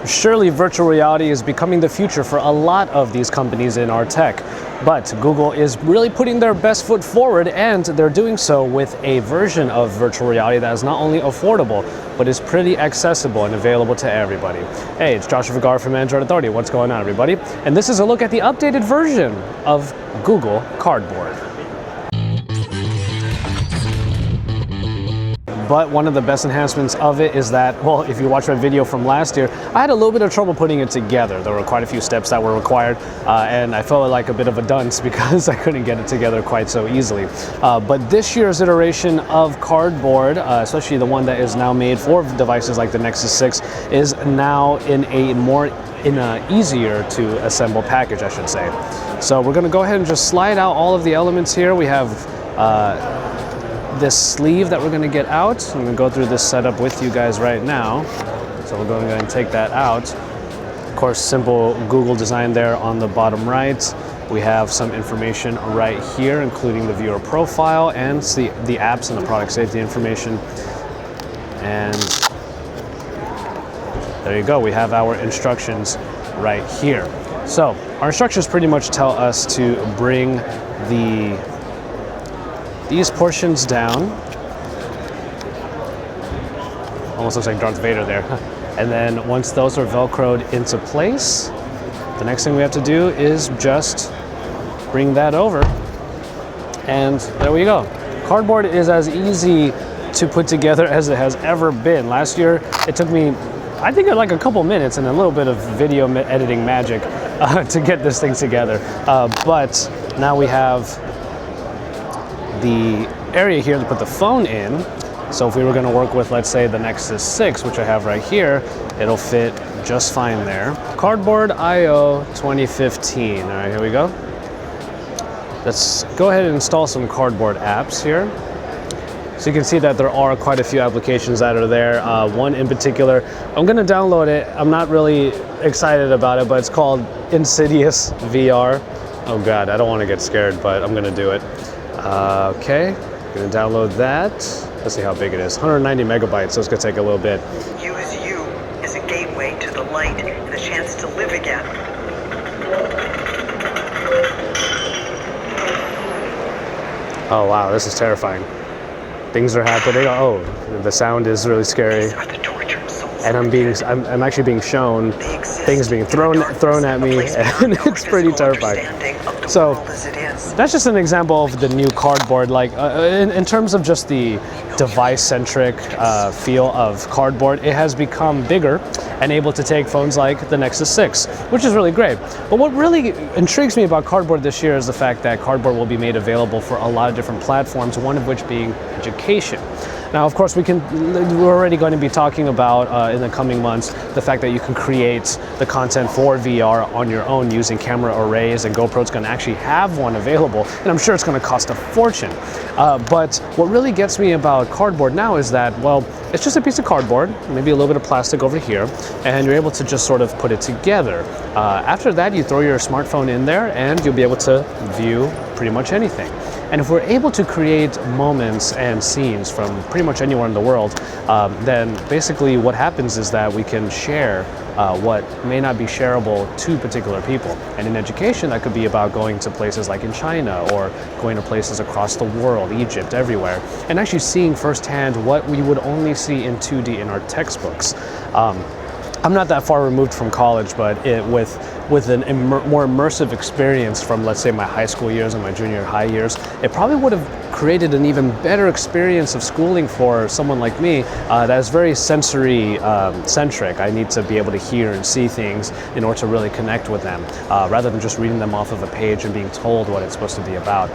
Surely virtual reality is becoming the future for a lot of these companies in our tech. But Google is really putting their best foot forward, and they're doing so with a version of virtual reality that is not only affordable, but is pretty accessible and available to everybody. Hey, it's Joshua Vergara from Android Authority. What's going on, everybody? And this is a look at the updated version of Google Cardboard. But one of the best enhancements of it is that, well, if you watch my video from last year, I had a little bit of trouble putting it together. There were quite a few steps that were required, and I felt like a bit of a dunce because I couldn't get it together quite so easily. But this year's iteration of Cardboard, especially the one that is now made for devices like the Nexus 6, is now in a easier to assemble package, I should say. So we're going to go ahead and just slide out all of the elements here. We have this sleeve that we're going to get out. I'm going to go through this setup with you guys right now. So we're going to go and take that out. Of course, simple Google design there on the bottom right. We have some information right here, including the viewer profile and the apps and the product safety information. And there you go. We have our instructions right here. So our instructions pretty much tell us to bring these portions down. Almost looks like Darth Vader there. And then once those are Velcroed into place, the next thing we have to do is just bring that over. And there we go. Cardboard is as easy to put together as it has ever been. Last year, it took me, I think, like a couple minutes and a little bit of video editing magic to get this thing together. But now we have the area here to put the phone in. So if we were going to work with, let's say, the Nexus 6, which I have right here, it'll fit just fine there. Cardboard I/O 2015. All right, here we go. Let's go ahead and install some Cardboard apps here. So you can see that there are quite a few applications that are there. One in particular, I'm going to download it. I'm not really excited about it, but it's called Insidious VR. Oh God, I don't want to get scared, but I'm going to do it. Okay, gonna download that. Let's see how big it is. 190 megabytes, so it's gonna take a little bit. Use you as a gateway to the light and a chance to live again. Oh wow, this is terrifying. Things are happening. Oh, the sound is really scary. These are the tortured souls. And I'm actually being shown things being thrown at me, and it's pretty terrifying. So that's just an example of the new Cardboard. Like in terms of just the device-centric feel of Cardboard, it has become bigger and able to take phones like the Nexus 6, which is really great. But what really intrigues me about Cardboard this year is the fact that Cardboard will be made available for a lot of different platforms, one of which being education. Now, of course, we're already going to be talking about in the coming months the fact that you can create the content for VR on your own using camera arrays, and GoPro's going to actually have one available, and I'm sure it's going to cost a fortune. But what really gets me about Cardboard now is that, well, it's just a piece of cardboard, maybe a little bit of plastic over here, and you're able to just sort of put it together. After that, you throw your smartphone in there, and you'll be able to view pretty much anything. And if we're able to create moments and scenes from pretty much anywhere in the world, then basically what happens is that we can share what may not be shareable to particular people. And in education, that could be about going to places like in China, or going to places across the world, Egypt, everywhere, and actually seeing firsthand what we would only see in 2D in our textbooks. I'm not that far removed from college, but with a more immersive experience from, let's say, my high school years and my junior high years, it probably would have created an even better experience of schooling for someone like me that is very sensory centric. I need to be able to hear and see things in order to really connect with them, rather than just reading them off of a page and being told what it's supposed to be about.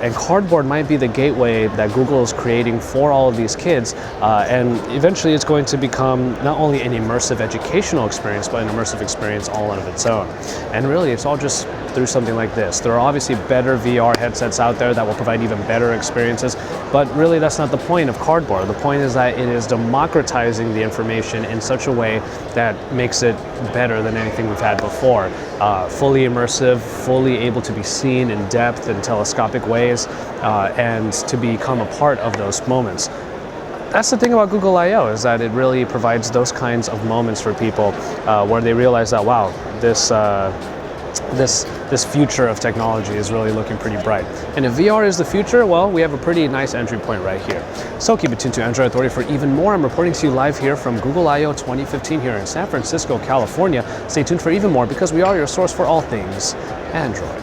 And Cardboard might be the gateway that Google is creating for all of these kids, and eventually it's going to become not only an immersive educational experience, but an immersive experience all on its own. And really, it's all just through something like this. There are obviously better VR headsets out there that will provide even better experiences, but really that's not the point of Cardboard. The point is that it is democratizing the information in such a way that makes it better than anything we've had before. Fully immersive, fully able to be seen in depth and telescopic ways, and to become a part of those moments. that's the thing about Google I/O, is that it really provides those kinds of moments for people where they realize that, wow, this future of technology is really looking pretty bright. And if VR is the future, well, we have a pretty nice entry point right here. So keep it tuned to Android Authority for even more. I'm reporting to you live here from Google I/O 2015 here in San Francisco, California. Stay tuned for even more, because we are your source for all things Android.